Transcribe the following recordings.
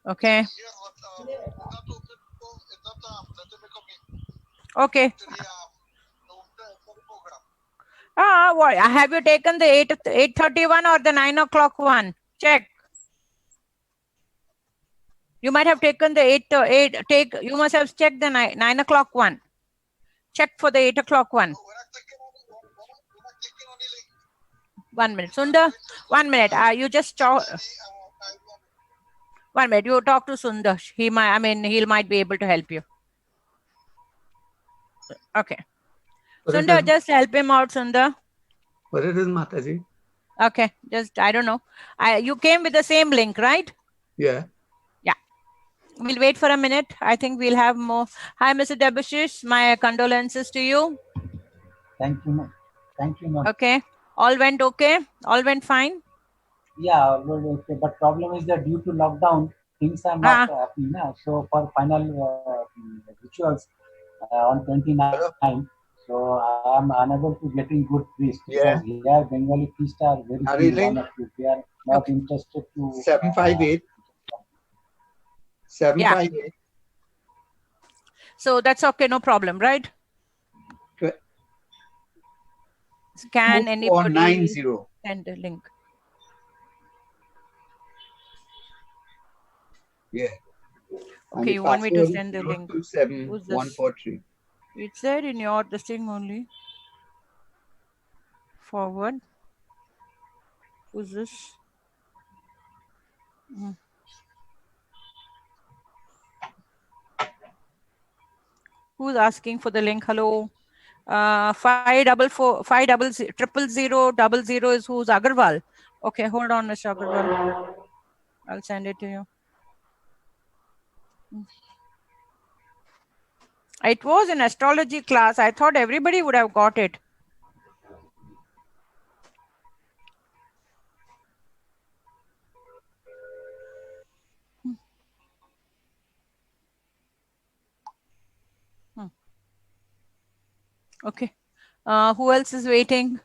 Okay. Okay. What have you taken the 8:31 or the 9 o'clock one? Check. You might have taken the 8. You must have checked the 9 o'clock one. Check for the 8 o'clock one. 1 minute, Sundar. 1 minute. You just 1 minute. You talk to Sundar. He might be able to help you. Okay. Sundar, just help him out, Sundar. What it is, Mataji? Okay, just I don't know. You came with the same link, right? Yeah. Yeah. We'll wait for a minute. I think we'll have more. Hi, Mr. Debashish. My condolences to you. Thank you, ma'am. Thank you, ma'am. Okay. All went okay? All went fine? Yeah, well, okay. But problem is that due to lockdown, things are not happening now. So for final rituals on 29, so I am unable to getting good priest because here Bengali priests are very few, one or two. They are not interested to 758. 758. So that's okay, no problem, right? Can anybody send a link? Yeah. Okay, you want me to send the link? 27143. It's there in your this thing only. Forward. Who's this? Who's asking for the link? Hello. 544 is who's Agarwal. Okay, hold on, Mr. Agarwal. I'll send it to you. It was an astrology class. I thought everybody would have got it. Okay. Who else is waiting?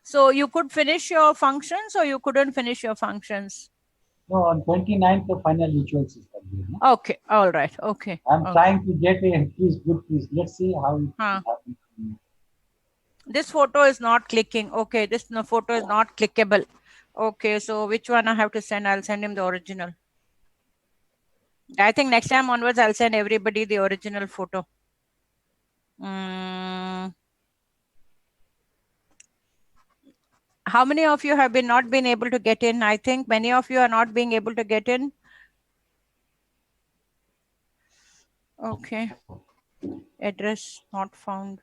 So you could finish your functions or you couldn't finish your functions? No, on 29th the final rituals is there. No? Okay. All right. Okay. I'm trying to get a good priest. Let's see how it happens. This photo is not clicking. Okay. This photo is not clickable. Okay. So which one I have to send? I'll send him the original. I think next time onwards, I'll send everybody the original photo. How many of you have not been able to get in? I think many of you are not being able to get in. Okay. Address not found.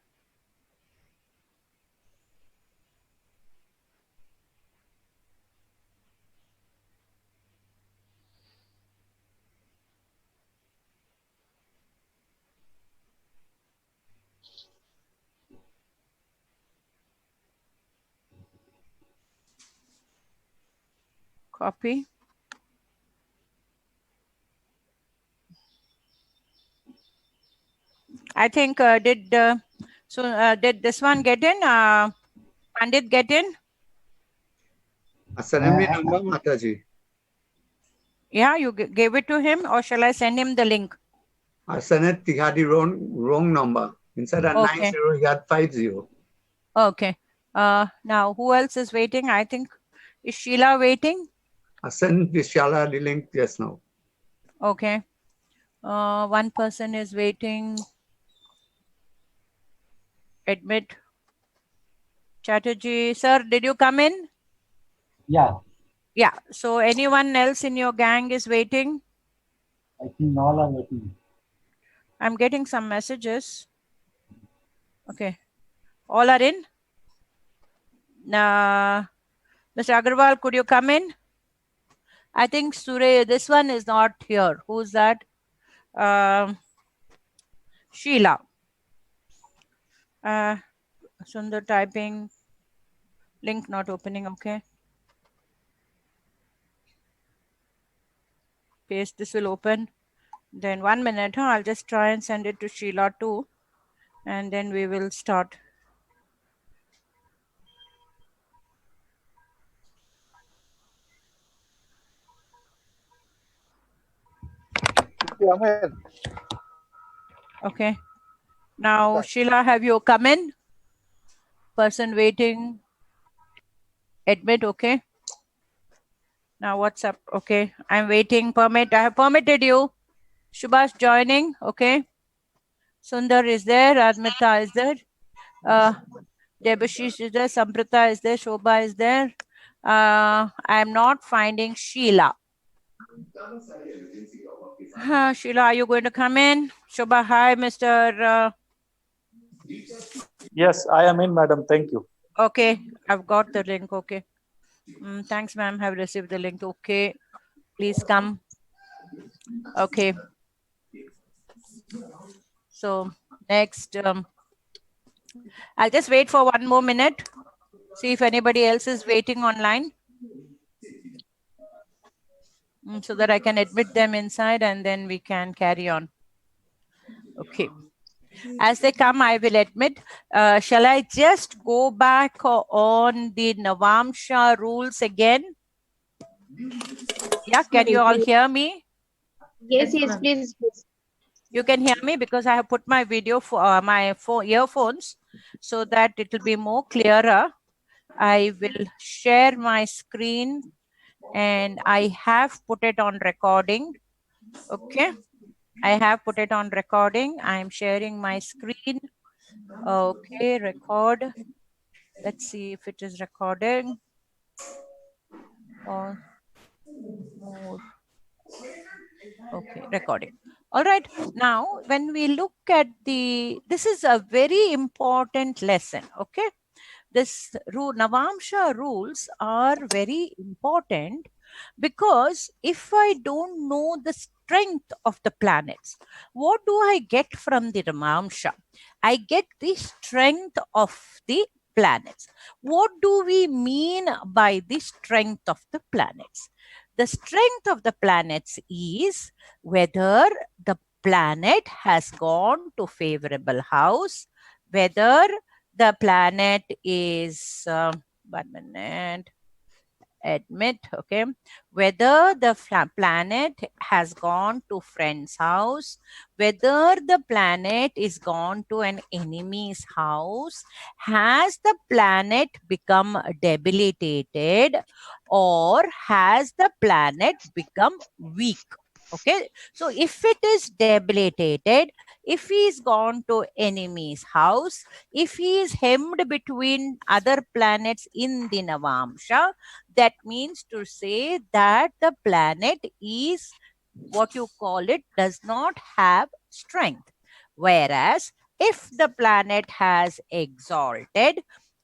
Copy. I think did this one get in? Pandit get in? Assembly number, Mataji. Yeah, you gave it to him, or shall I send him the link? I sent it. He had the wrong number. Instead of 90, he had 50. Okay. Now who else is waiting? I think is Sheila waiting? I sent Vishala the link just now. Okay. One person is waiting. Admit. Chatterjee, sir, did you come in? Yeah. Yeah. So anyone else in your gang is waiting? I think all are waiting. I'm getting some messages. Okay. All are in? Mr. Agarwal, could you come in? I think Surya, this one is not here. Who's that? Sheila. Sundar typing. Link not opening. Okay. Paste. This will open. Then 1 minute. I'll just try and send it to Sheila too. And then we will start. Okay, Amen. Okay. Now, Sheila, have you come in? Person waiting. Admit, okay. Now, what's up? Okay, I'm waiting. Permit. I have permitted you. Subhash joining. Okay. Sundar is there. Admita is there. Debashish is there. Samprita is there. Shobha is there. I'm not finding Sheila. Sheila, are you going to come in? Shobha, hi, Mr. Yes, I am in, madam. Thank you. Okay, I've got the link. Okay. Thanks, ma'am. Have received the link. Okay. Please come. Okay. So next, I'll just wait for 1 more minute. See if anybody else is waiting online. So that I can admit them inside and then we can carry on. Okay. As they come, I will admit. Shall I just go back on the Navamsha rules again? Yeah, can you all hear me? Yes, yes, please. You can hear me because I have put my video for my earphones so that it will be more clearer. I will share my screen and I have put it on recording. Okay. I have put it on recording. I'm sharing my screen. Okay, record. Let's see if it is recording. Or more. Okay, recording. All right. Now, when we look at this is a very important lesson. Okay. This Navamsha rules are very important because if I don't know the strength of the planets, what do I get from the Navamsha? I get the strength of the planets. What do we mean by the strength of the planets? The strength of the planets is whether the planet has gone to favorable house, whether the planet is 1 minute, admit, okay, whether the planet has gone to friend's house, whether the planet is gone to an enemy's house, has the planet become debilitated or has the planet become weak? Okay, so if it is debilitated, if he is gone to enemy's house, if he is hemmed between other planets in the Navamsha, that means to say that the planet is what you call it does not have strength. Whereas if the planet has exalted,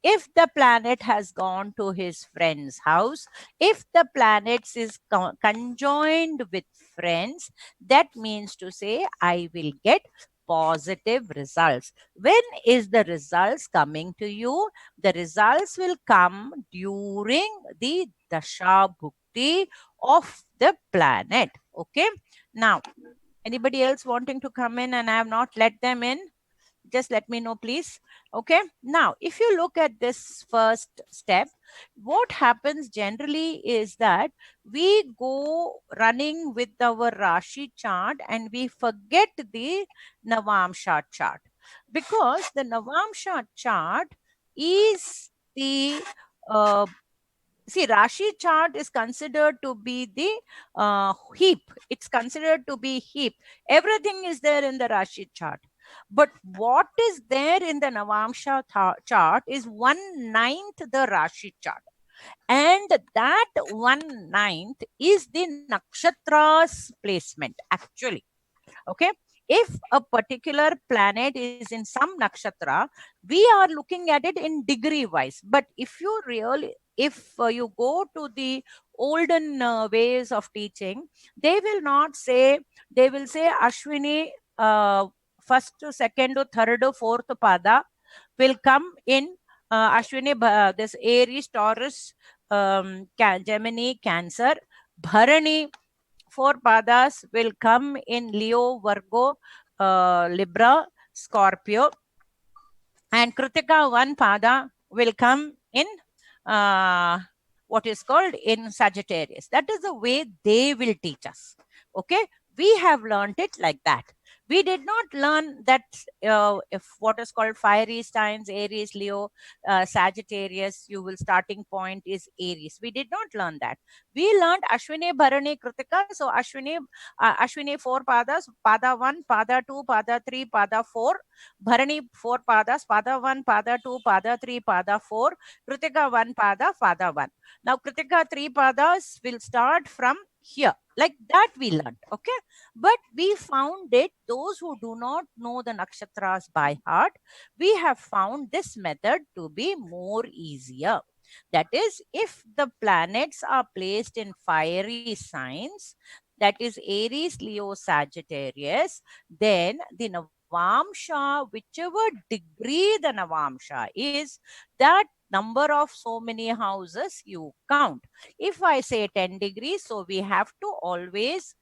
if the planet has gone to his friend's house, if the planet is conjoined with friends, that means to say I will get positive results. When is the results coming to you? The results will come during the Dasha Bhukti of the planet. Okay. Now, anybody else wanting to come in and I have not let them in? Just let me know, please. Okay. Now, if you look at this first step, what happens generally is that we go running with our Rashi chart and we forget the Navamsha chart, because the Navamsha chart is the see, Rashi chart is considered to be the heap. It's considered to be heap. Everything is there in the Rashi chart. But what is there in the Navamsha chart is 1/9 the Rashi chart. And that 1/9 is the nakshatra's placement, actually. Okay. If a particular planet is in some nakshatra, we are looking at it in degree wise. But if you you go to the olden ways of teaching, they will not say, they will say Ashwini, first to second to third to fourth pada will come in Ashwini, this Aries, Taurus, Gemini, Cancer. Bharani, 4 padas will come in Leo, Virgo, Libra, Scorpio. And Kritika 1 pada will come in what is called in Sagittarius. That is the way they will teach us. Okay. We have learned it like that. We did not learn that if what is called fiery signs, Aries, Leo, Sagittarius, you will starting point is Aries. We did not learn that. We learned Ashwini, Bharani, Kritika. So Ashwini 4 padas, pada 1, pada 2, pada 3, pada 4. Bharani 4 padas, pada 1, pada 2, pada 3, pada 4. Kritika 1 pada 1. Now Kritika 3 padas will start from here. Like that we learned, okay? But we found it, those who do not know the nakshatras by heart, we have found this method to be more easier. That is, if the planets are placed in fiery signs, that is Aries, Leo, Sagittarius, then the Navamsha, whichever degree the Navamsha is, that number of so many houses you count. If I say 10 degrees, so we have to always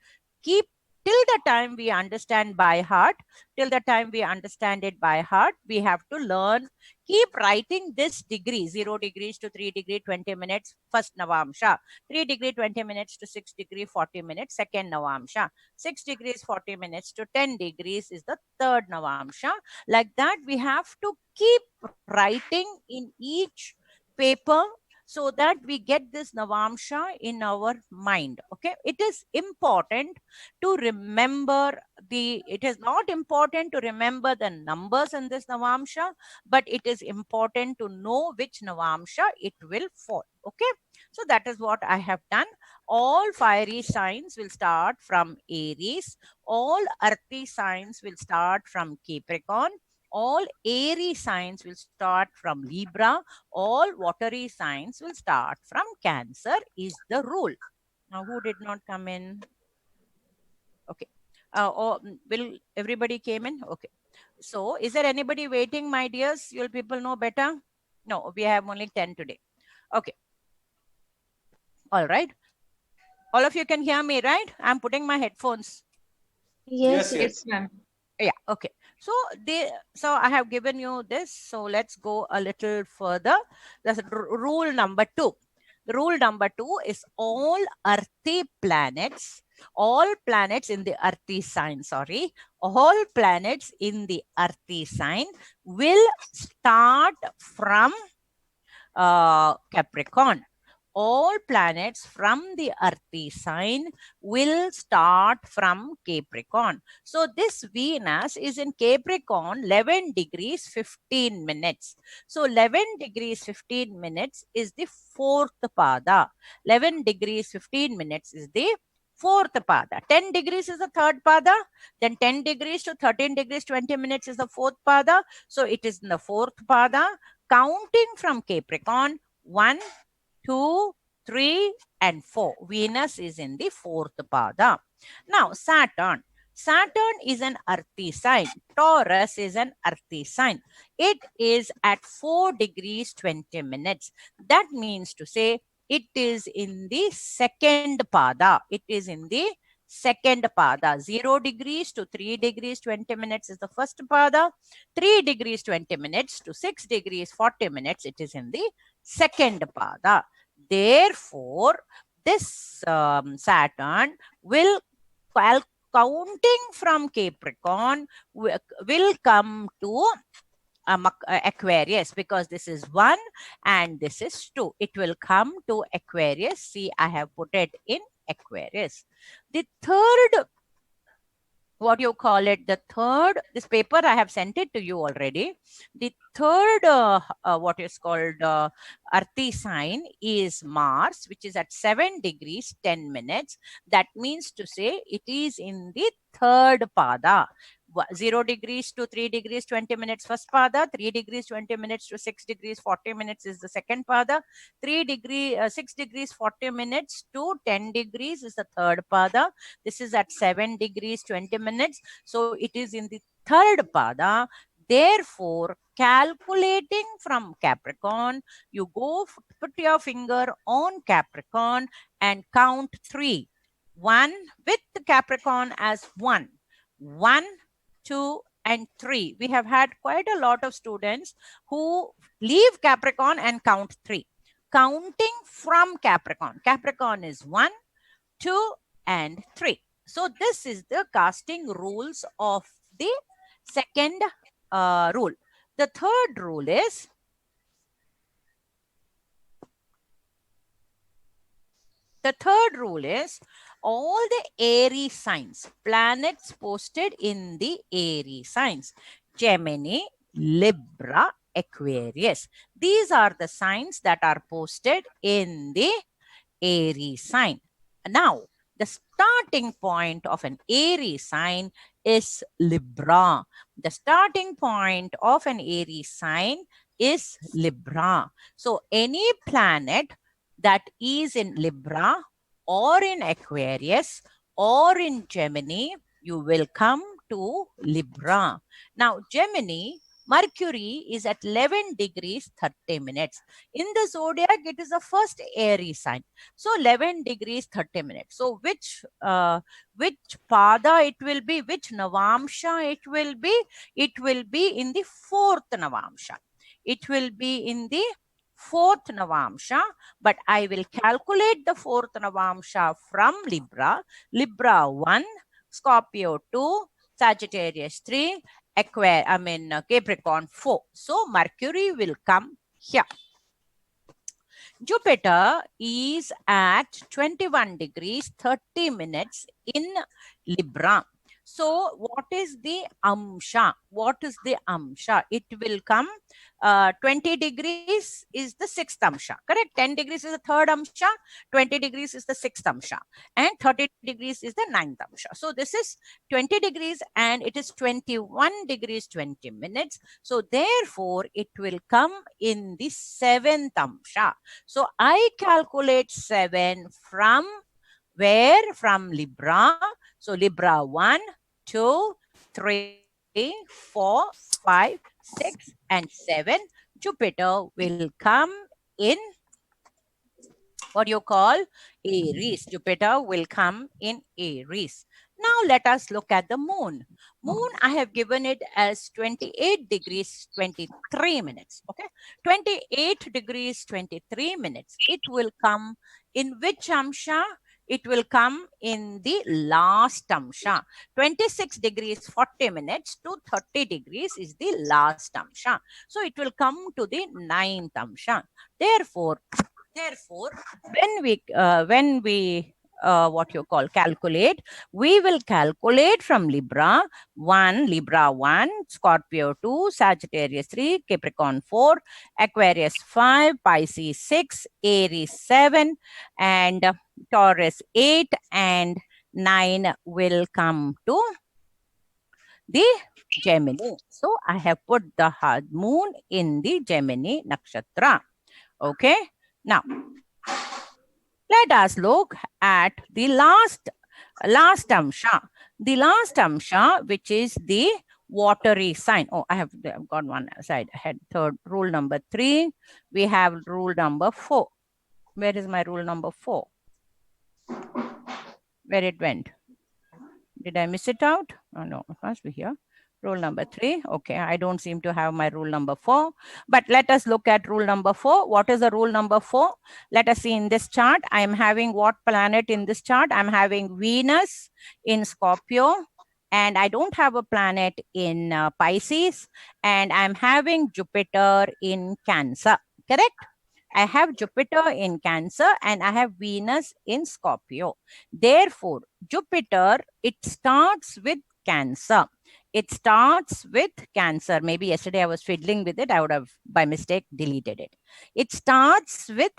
keep till the time we understand by heart, till the time we understand it by heart, we have to learn, keep writing this degree, 0 degrees to 3 degree, 20 minutes, first Navamsha, 3 degree, 20 minutes to 6 degree, 40 minutes, second Navamsha, 6 degrees, 40 minutes to 10 degrees is the third Navamsha. Like that, we have to keep writing in each paper so that we get this Navamsha in our mind. Okay, it is important to remember it is not important to remember the numbers in this Navamsha, but it is important to know which Navamsha it will fall. Okay, so that is what I have done. All fiery signs will start from Aries, all earthy signs will start from Capricorn, all airy signs will start from Libra, all watery signs will start from Cancer is the rule. Now, who did not come in? Okay. Will everybody came in? Okay. So, is there anybody waiting, my dears? You'll people know better? No, we have only 10 today. Okay. All right. All of you can hear me, right? I'm putting my headphones. Yes, Yes, ma'am. Yeah, okay. So I have given you this. So let's go a little further. That's rule number 2. The rule number 2 is all earthy planets, all planets in the earthy sign, all planets in the earthy sign will start from Capricorn. All planets from the earthy sign will start from Capricorn. So this Venus is in Capricorn 11 degrees 15 minutes. So 11 degrees 15 minutes is the fourth pada. 11 degrees 15 minutes is the fourth pada. 10 degrees is the third pada. Then 10 degrees to 13 degrees 20 minutes is the fourth pada. So it is in the fourth pada. Counting from Capricorn, 1, 2, 3, and 4. Venus is in the fourth pada. Now, Saturn. Saturn is an earthy sign. Taurus is an earthy sign. It is at 4 degrees 20 minutes. That means to say it is in the second pada. It is in the second pada. 0 degrees to 3 degrees 20 minutes is the first pada. 3 degrees 20 minutes to 6 degrees 40 minutes, it is in the second pada. Therefore, this Saturn will, counting from Capricorn, will come to Aquarius, because this is 1 and this is 2. It will come to Aquarius. See, I have put it in Aquarius. The third, what you call it, the third, this paper I have sent it to you already. The third what is called earthy sign is Mars, which is at 7 degrees 10 minutes. That means to say it is in the third pada. 0 degrees to 3 degrees 20 minutes first pada, 3 degrees 20 minutes to 6 degrees 40 minutes is the second pada, 6 degrees 40 minutes to 10 degrees is the third pada. This is at 7 degrees 20 minutes. So it is in the third pada. Therefore, calculating from Capricorn, you go put your finger on Capricorn and count 3. 1 with Capricorn as 1. 1, 2, and 3. We have had quite a lot of students who leave Capricorn and count 3. Counting from Capricorn. Capricorn is 1, 2, and 3. So this is the casting rules of the second rule. The third rule is all the Aries signs, planets posted in the Aries signs, Gemini, Libra, Aquarius. These are the signs that are posted in the Aries sign. Now, the starting point of an Aries sign is Libra. The starting point of an Aries sign is Libra. So, any planet that is in Libra or in Aquarius or in Gemini, you will come to Libra. Now, Gemini, Mercury is at 11 degrees 30 minutes. In the zodiac, it is the first Aries sign. So 11 degrees 30 minutes. So which pada it will be, which Navamsha it will be? It will be in the fourth Navamsha. It will be in the fourth Navamsha, but I will calculate the fourth Navamsha from Libra. Libra 1, Scorpio 2, Sagittarius 3, Capricorn 4. So Mercury will come here. Jupiter is at 21 degrees 30 minutes in Libra. So what is the Amsha? What is the Amsha? It will come 20 degrees is the sixth Amsha. Correct? 10 degrees is the third Amsha. 20 degrees is the sixth Amsha. And 30 degrees is the ninth Amsha. So this is 20 degrees and it is 21 degrees 20 minutes. So therefore, it will come in the seventh Amsha. So I calculate 7 from where? From Libra. So Libra 1, 2, 3, 4, 5, 6, and 7. Jupiter will come in what you call Aries. Jupiter will come in Aries. Now let us look at the moon. Moon, I have given it as 28 degrees 23 minutes. Okay, 28 degrees 23 minutes. It will come in which Amsha? It will come in the last Amsha. 26 degrees 40 minutes to 30 degrees is the last Amsha. So it will come to the ninth Amsha. Therefore, when we what you call calculate, we will calculate from Libra 1, Scorpio 2, Sagittarius 3, Capricorn 4, Aquarius 5, Pisces 6, Aries 7, and Taurus 8, and 9 will come to the Gemini. So I have put the moon in the Gemini nakshatra. Okay. Now, let us look at the last Amsha. The last Amsha, which is the watery sign. Oh, I've got one side ahead. Third, rule number 3. We have rule number 4. Where is my rule number 4? Where it went? Did I miss it out? Oh, no, it must be here. Rule number 3. Okay, I don't seem to have my rule number 4. But let us look at rule number 4. What is the rule number 4? Let us see in this chart. I am having what planet in this chart? I'm having Venus in Scorpio. And I don't have a planet in Pisces. And I'm having Jupiter in Cancer. Correct? I have Jupiter in Cancer and I have Venus in Scorpio. Therefore, Jupiter, it starts with Cancer. It starts with Cancer. Maybe yesterday I was fiddling with it. I would have by mistake deleted it. It starts with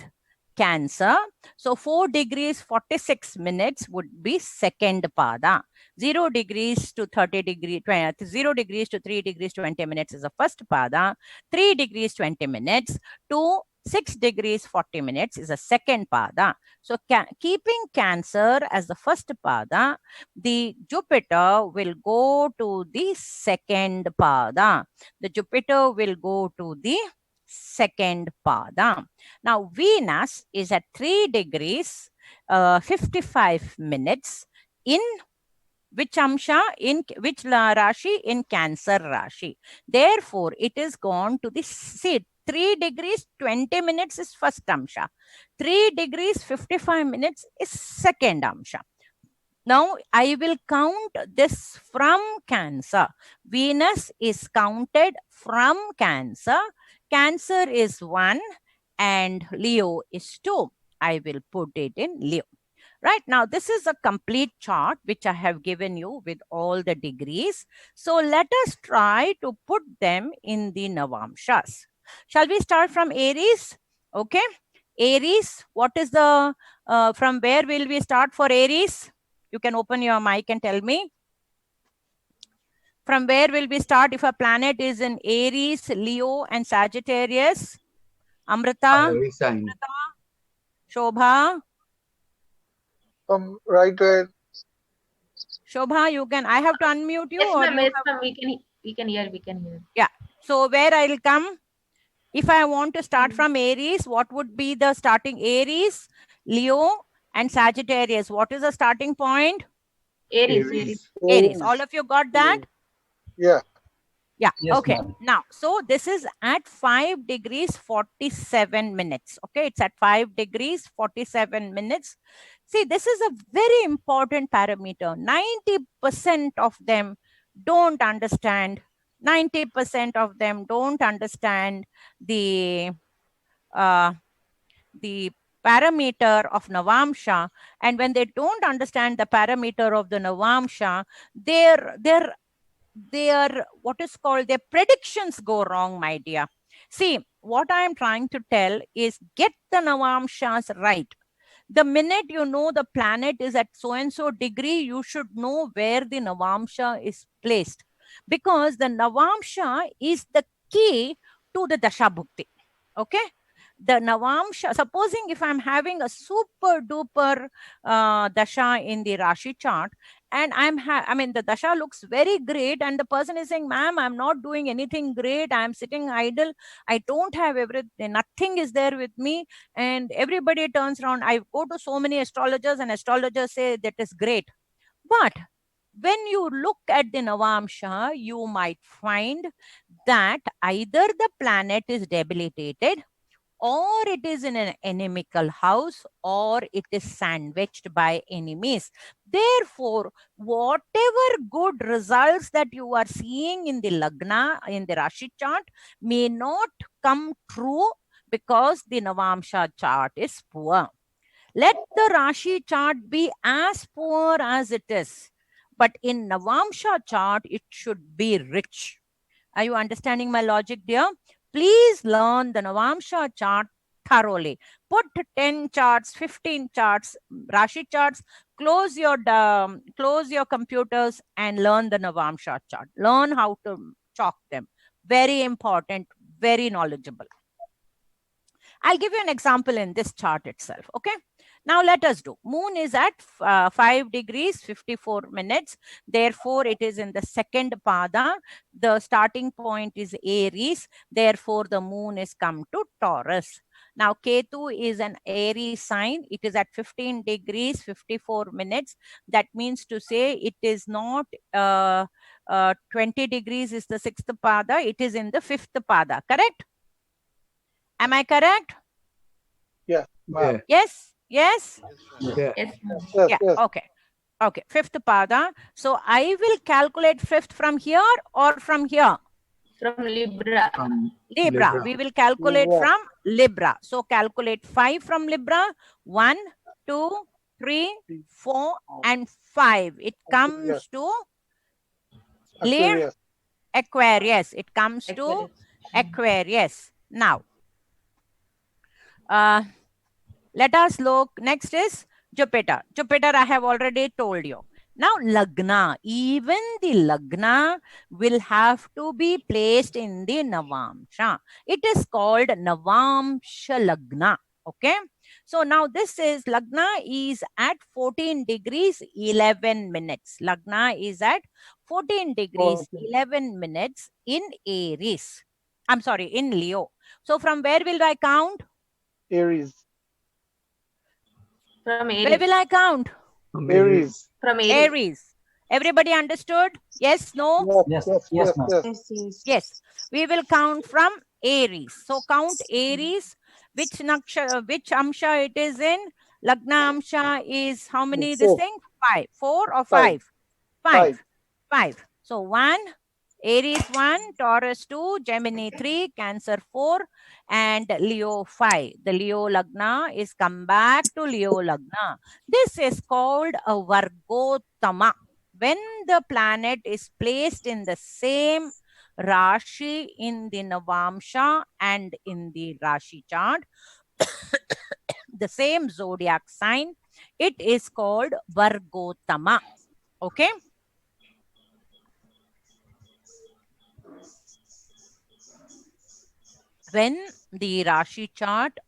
Cancer. So 4 degrees 46 minutes would be second pada. 0 degrees to 30 degrees, 0 degrees to 3 degrees 20 minutes is the first pada. 3 degrees 20 minutes to 6 degrees 40 minutes is a second pada. So keeping Cancer as the first pada, the Jupiter will go to the second pada. The Jupiter will go to the second pada. Now Venus is at 3 degrees 55 minutes in which Amsha? In which Rashi? In Cancer Rashi. Therefore, it is gone to the seat. 3 degrees 20 minutes is first Amsha. 3 degrees 55 minutes is second Amsha. Now I will count this from Cancer. Venus is counted from Cancer. Cancer is 1 and Leo is 2. I will put it in Leo. Right now, this is a complete chart which I have given you with all the degrees. So let us try to put them in the Navamshas. Shall we start from Aries? Okay. Aries, what is the, from where will we start for Aries? You can open your mic and tell me. From where will we start if a planet is in Aries, Leo and Sagittarius? Amrita? Every sign. Shobha? Right where Shobha, you can, I have to unmute you? Yes, Or ma'am. you Yes, have... ma'am. We can hear. We can hear. Yeah. So where I'll come? If I want to start from Aries, what would be the starting? Aries, Leo and Sagittarius. What is the starting point? Aries. Aries. Aries. All of you got that? Yeah. Yeah. Yes, Okay. ma'am. Now, so this is at 5 degrees 47 minutes. Okay. It's at 5 degrees 47 minutes. See, this is a very important parameter. 90% of them don't understand. 90% of them don't understand the parameter of Navamsha. And when they don't understand the parameter of the Navamsha, their what is called their predictions go wrong, my dear. See, what I am trying to tell is get the Navamshas right. The minute you know the planet is at so and so degree, you should know where the Navamsha is placed, because the Navamsha is the key to the Dasha Bhukti. Okay. The Navamsha, supposing if I'm having a super duper Dasha in the Rashi chart, and I mean, the Dasha looks very great, and the person is saying, ma'am, I'm not doing anything great. I'm sitting idle. I don't have everything. Nothing is there with me. And everybody turns around. I go to so many astrologers, and astrologers say that is great. But when you look at the Navamsha, you might find that either the planet is debilitated, or it is in an enemical house, or it is sandwiched by enemies. Therefore, whatever good results that you are seeing in the Lagna, in the Rashi chart, may not come true because the Navamsha chart is poor. Let the Rashi chart be as poor as it is, but in Navamsha chart, it should be rich. Are you understanding my logic, dear? Please learn the Navamsha chart thoroughly. Put 10 charts, 15 charts, Rashi charts, close your computers and learn the Navamsha chart. Learn how to chalk them. Very important, very knowledgeable. I'll give you an example in this chart itself. Okay. Now let us do. Moon is at 5 degrees 54 minutes. Therefore, it is in the second pada. The starting point is Aries. Therefore, the moon is come to Taurus. Now, Ketu is an Aries sign. It is at 15 degrees 54 minutes. That means to say it is not 20 degrees is the sixth pada. It is in the fifth pada. Correct? Am I correct? Yeah. Yeah. Yes. Yes. Yeah. Yes, ma'am. Yes. Yeah. Yes. Okay. Okay. Fifth pada. So I will calculate fifth from here or from here? From Libra. Libra. We will calculate Libra. from Libra. So calculate 5 from Libra. 1, 2, 3, 4, and 5. It comes to Aquarius. Aquarius. It comes to Aquarius. Now, let us look. Next is Jupiter. Jupiter, I have already told you. Now, Lagna. Even the Lagna will have to be placed in the Navamsha. It is called Navamsha Lagna. Okay. So now this is Lagna is at 14 degrees 11 minutes. Lagna is at 14 degrees 11 minutes in Aries. I'm sorry, in Leo. So from where will I count? Aries. From Where Aries. will I count? Aries. From Aries. Aries. Everybody understood? Yes, no? Yes, yes, ma'am. Yes. We will count from Aries. So count Aries. Which amsha it is in? Lagna Amsha is how many this Four. thing? 5. 4 or Five. 5? 5. So 1, Aries 1, Taurus 2, Gemini 3, Cancer 4, and Leo 5. The Leo Lagna is come back to Leo Lagna. This is called a Vargotama. When the planet is placed in the same Rashi in the Navamsha and in the Rashi chart, the same zodiac sign, it is called Vargotama. Okay. When the Rashi chart,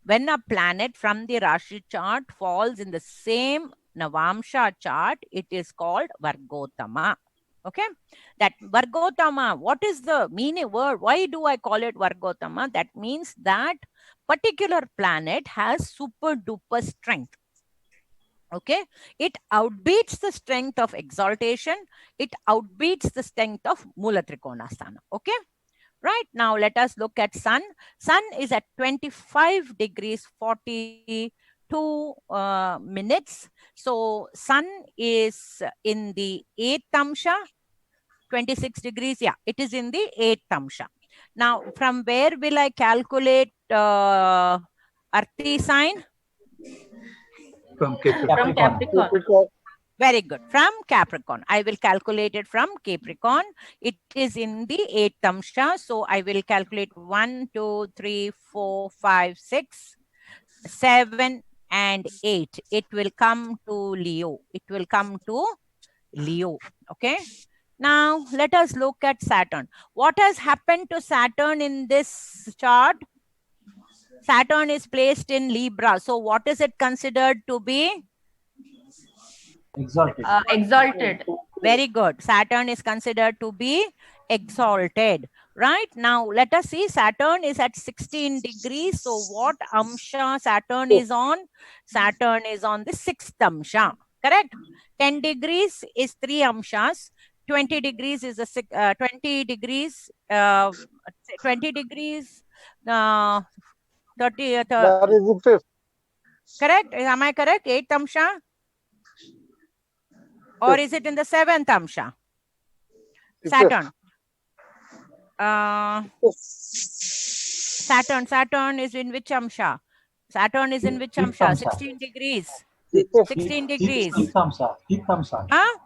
when a planet from the Rashi chart falls in the same Navamsha chart, it is called Vargotama. Okay. That Vargotama, what is the meaning word? Why do I call it Vargotama? That means that particular planet has super duper strength. Okay. It outbeats the strength of exaltation. It outbeats the strength of Mula Trikonasthana. Okay. Right, now let us look at Sun. Sun is at 25 degrees 42 minutes. So Sun is in the 8th Amsha, 26 degrees. Yeah, it is in the 8th Amsha. Now, from where will I calculate Arthi sign? From Capricorn. From Capricorn. Capricorn. Very good. From Capricorn. I will calculate it from Capricorn. It is in the 8th Amsha. So I will calculate 1, 2, 3, 4, 5, 6, 7, and 8. It will come to Leo. It will come to Leo. Okay. Now let us look at Saturn. What has happened to Saturn in this chart? Saturn is placed in Libra. So what is it considered to be? Exalted. Exalted. Very good. Saturn is considered to be exalted. Right now, let us see. Saturn is at 16 degrees. So what Amsha Saturn is on? Saturn is on the 6th Amsha. Correct? 10 degrees is 3 Amshas. 20 degrees is a 20 degrees. 20 degrees. 30. That is the fifth. Correct? Am I correct? 8th Amsha? Or is it in the 7th Amsha? The Saturn. fifth. Saturn is in which Amsha? Saturn is in which Fifth Amsha? Amsha. 16 degrees. The fifth. 16 degrees. Fifth Amsha. Fifth Amsha. Huh?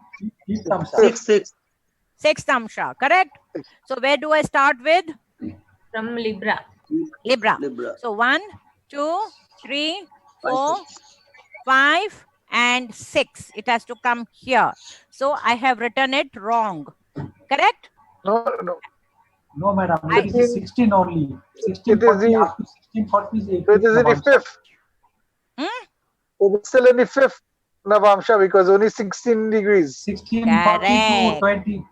Fifth Amsha. Six. 6th Amsha. Correct? So where do I start with? From Libra. Libra. So 1, 2, 3, 4, 5, and 6. It has to come here. So I have written it wrong. Correct? No. No, madam. It is 16 only. 1640 up to 1640 is It is in the Navamsha. fifth. Hmm? It is still in the fifth Navamsha because only 16 degrees. 1640 to 20.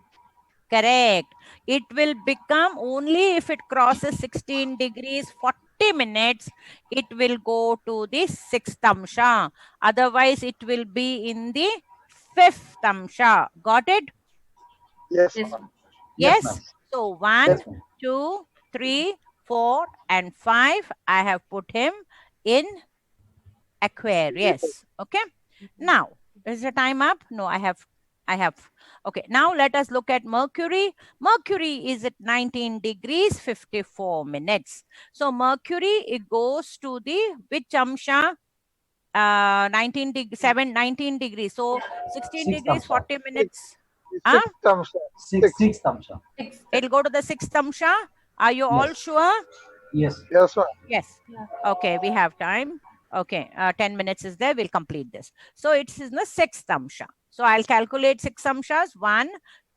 Correct. It will become only if it crosses 16 degrees 40 minutes, it will go to the 6th Amsha. Otherwise, it will be in the 5th Amsha. Got it? Yes. Yes. Yes. ma'am. So 1, Yes, ma'am. 2, 3, 4, and 5. I have put him in Aquarius. Okay. Now, is the time up? No, I have. Okay, now let us look at Mercury. Mercury is at 19 degrees 54 minutes. So Mercury, it goes to the which Amsha? 19 degrees. So 16 Sixth degrees Amsha. 40 minutes. The sixth Amsha. Sixth Amsha. Six. It'll go to the 6th Amsha. Are you all Yes. sure? Yes. Yes, ma'am. Yes. Okay, we have time. Okay, 10 minutes is there. We'll complete this. So it's in the 6th Amsha. So I'll calculate 6 Amshas. 1,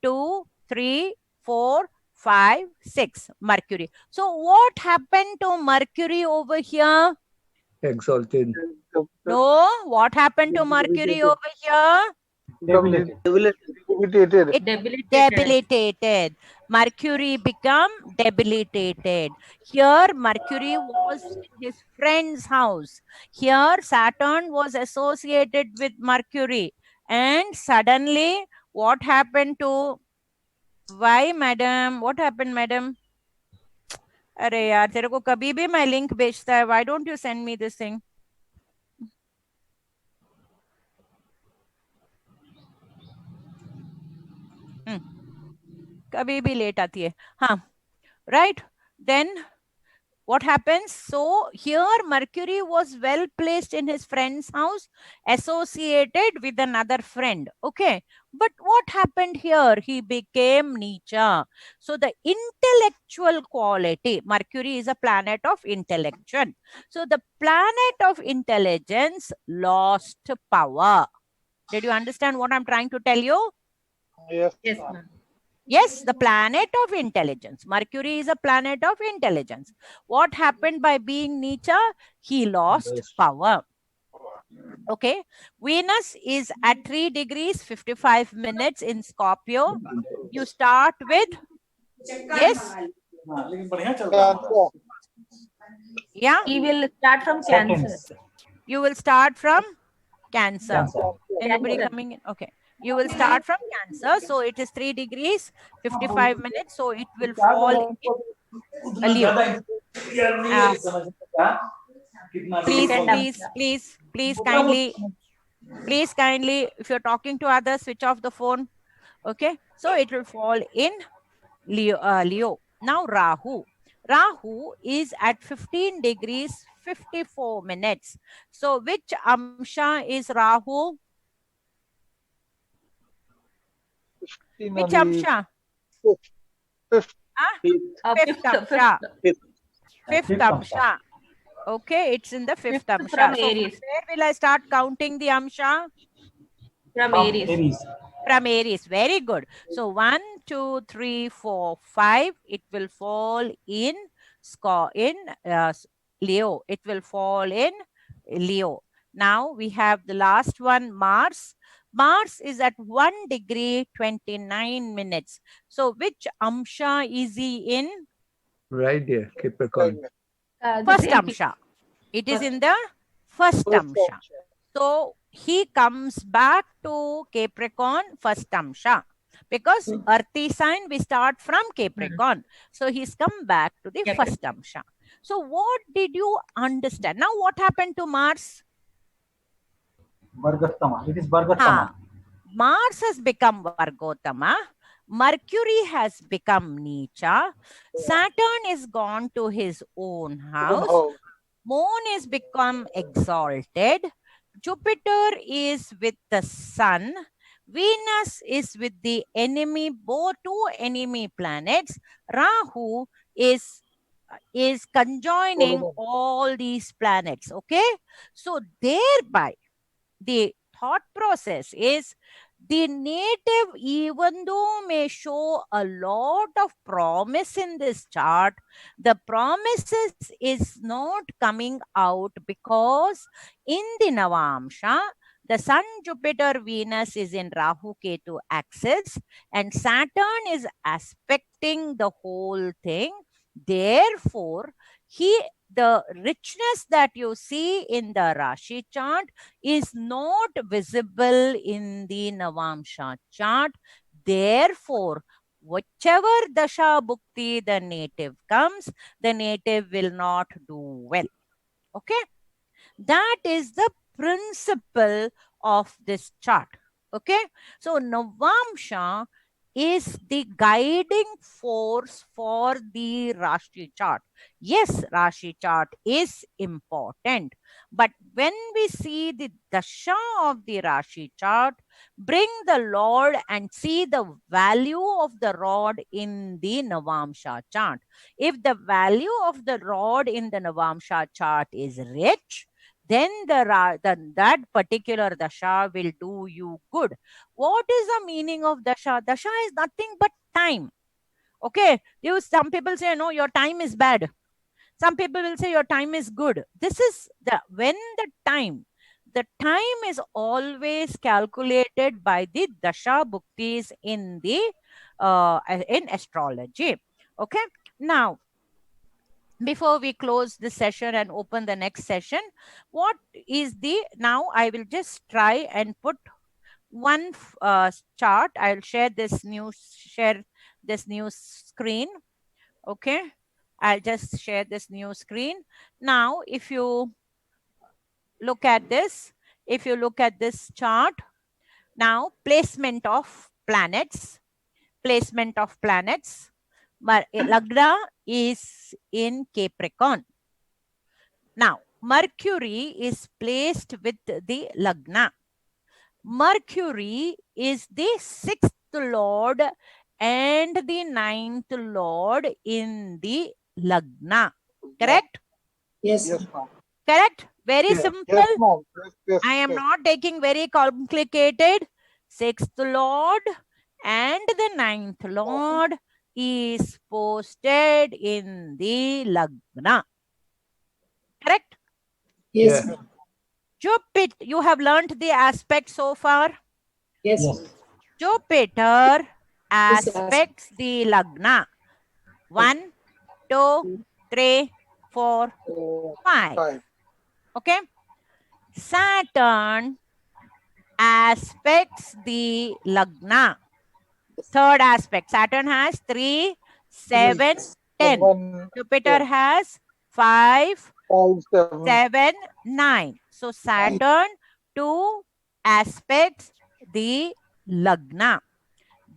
2, 3, 4, 5, 6. Mercury. So what happened to Mercury over here? Exalted. No, what happened to Mercury over here? Debilitated. Debilitated. It Debilitated. debilitated. Mercury become debilitated. Here, Mercury was in his friend's house. Here, Saturn was associated with Mercury. And suddenly, what happened to... Why, madam? What happened, madam? अरे यार तेरे को कभी भी मैं link भेजता है. Why don't you send me this thing? कभी भी लेट आती है. हाँ, right? Then what happens? So here Mercury was well placed in his friend's house, associated with another friend. Okay. But what happened here? He became Nietzsche. So the intellectual quality, Mercury is a planet of intellection. So the planet of intelligence lost power. Did you understand what I'm trying to tell you? Yes. Yes, ma'am. Yes, the planet of intelligence. Mercury is a planet of intelligence. What happened by being Nietzsche? He lost power. Okay. Venus is at 3 degrees 55 minutes in Scorpio. You start with, yes? Yeah, He will start from Cancer. Seconds. you will start from Cancer. Cancer. Anybody Cancer. coming in? Okay. You will start from Cancer. So it is 3 degrees 55 minutes. So it will fall in a Leo. Please kindly, if you're talking to others, switch off the phone. Okay. So it will fall in Leo. Now Rahu. Rahu is at 15 degrees 54 minutes. So which Amsha is Rahu? Which Amsha? Fifth. Fifth Amsha. Fifth Amsha. Okay, it's in the fifth Amsha. From So Aries. where will I start counting the Amsha? From From Aries. Aries. From Aries. Very good. So 1, 2, 3, 4, 5. It will fall in Leo. It will fall in Leo. Now we have the last one, Mars. Mars is at 1 degree 29 minutes. So which Amsha is he in? Right there, Capricorn. The First same Amsha. It is in the first Amsha. So he comes back to Capricorn, first Amsha. Because earthy sign, we start from Capricorn. So he's come back to the first Amsha. So what did you understand? Now what happened to Mars? Vargottama. It is Vargottama. Mars has become Vargottama. Mercury has become Nietzsche. Saturn is gone to his own house. Moon is become exalted. Jupiter is with the sun. Venus is with the enemy, both two enemy planets. Rahu is conjoining all these planets. Okay. So thereby the thought process is the native, even though may show a lot of promise in this chart, the promises is not coming out because in the Navamsha, the Sun, Jupiter, Venus is in Rahu Ketu axis and Saturn is aspecting the whole thing. Therefore, the richness that you see in the Rashi chart is not visible in the Navamsha chart. Therefore, whichever Dasha Bhukti the native comes, the native will not do well. Okay. That is the principle of this chart. Okay. So Navamsha is the guiding force for the Rashi chart. Yes, Rashi chart is important. But when we see the Dasha of the Rashi chart, bring the Lord and see the value of the rod in the Navamsha chart. If the value of the rod in the Navamsha chart is rich, then that particular Dasha will do you good. What is the meaning of Dasha? Dasha is nothing but time. Okay. Some people say, no, your time is bad. Some people will say your time is good. This is when the time is always calculated by the Dasha Bhuktis in astrology. Okay. Now, before we close this session and open the next session, what is now I will just try and put one chart. I'll share this new screen. Okay. I'll just share this new screen. Now, if you look at this chart, now placement of planets. placement of planets. Lagna is in Capricorn. Now, Mercury is placed with the Lagna. Mercury is the 6th lord and the 9th lord in the Lagna. Correct? Yes. Yes, ma'am. Correct? Very Yes. simple. Yes, ma'am. Yes, I am yes. not taking very complicated. 6th lord and the 9th lord is posted in the Lagna. Correct? Yes. Yes. Jupiter, you have learned the aspect so far. Yes. Yes. Jupiter Yes, aspects the Lagna. 1, 2, 3, 4, 5. 5. Okay. Saturn aspects the Lagna. Third aspect. Saturn has 3, 7, 10. 7, Jupiter has 5, 5, 7. 7, 9. So Saturn 2 aspects the Lagna.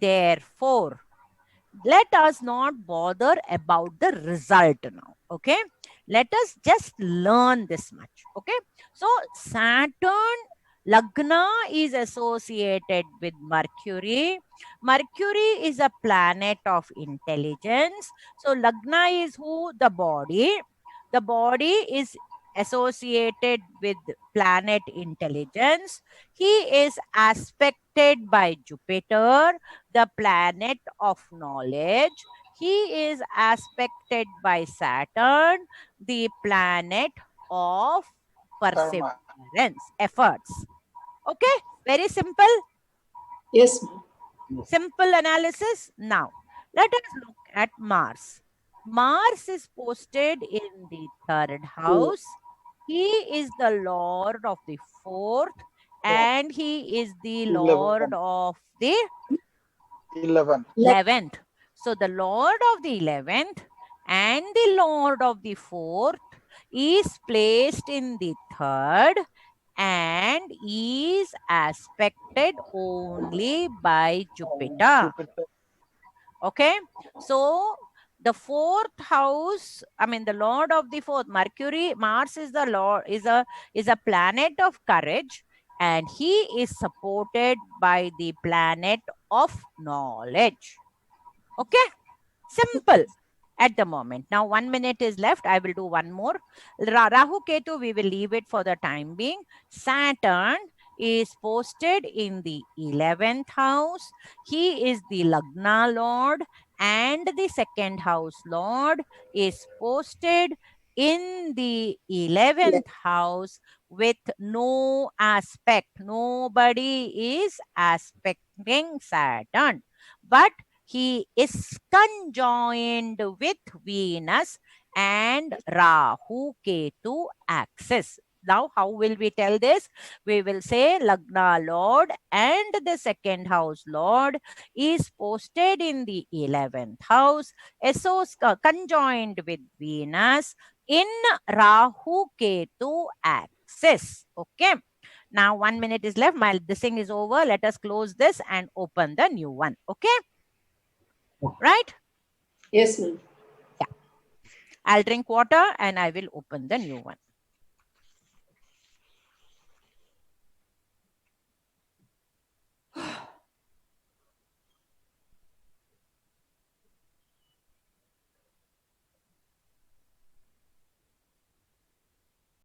Therefore, let us not bother about the result now. Okay. Let us just learn this much. Okay. So Saturn Lagna is associated with Mercury. Mercury is a planet of intelligence. So Lagna is who? The body. The body is associated with planet intelligence. He is aspected by Jupiter, the planet of knowledge. He is aspected by Saturn, the planet of perseverance, efforts. Okay, very simple. Yes. Simple analysis. Now, let us look at Mars. Mars is posted in the 3rd house. He is the lord of the 4th and he is the 11. lord of the 11. 11th. So the lord of the 11th and the lord of the 4th is placed in the 3rd and is aspected only by Jupiter. Jupiter. Okay. So the 4th house, I mean the lord of the 4th, Mercury, Mars is the lord, is a planet of courage, and he is supported by the planet of knowledge. Okay. Simple at the moment. Now 1 minute is left. I will do one more. Rahu Ketu, we will leave it for the time being. Saturn is posted in the 11th house. He is the Lagna Lord and the 2nd house Lord is posted in the 11th house with no aspect. Nobody is aspecting Saturn, but he is conjoined with Venus and Rahu Ketu axis. Now, how will we tell this? We will say Lagna Lord and the 2nd house Lord is posted in the 11th house, conjoined with Venus in Rahu Ketu axis. Okay. Now 1 minute is left. This thing is over. Let us close this and open the new one. Okay. Right? Yes, ma'am. I'll drink water and I will open the new one.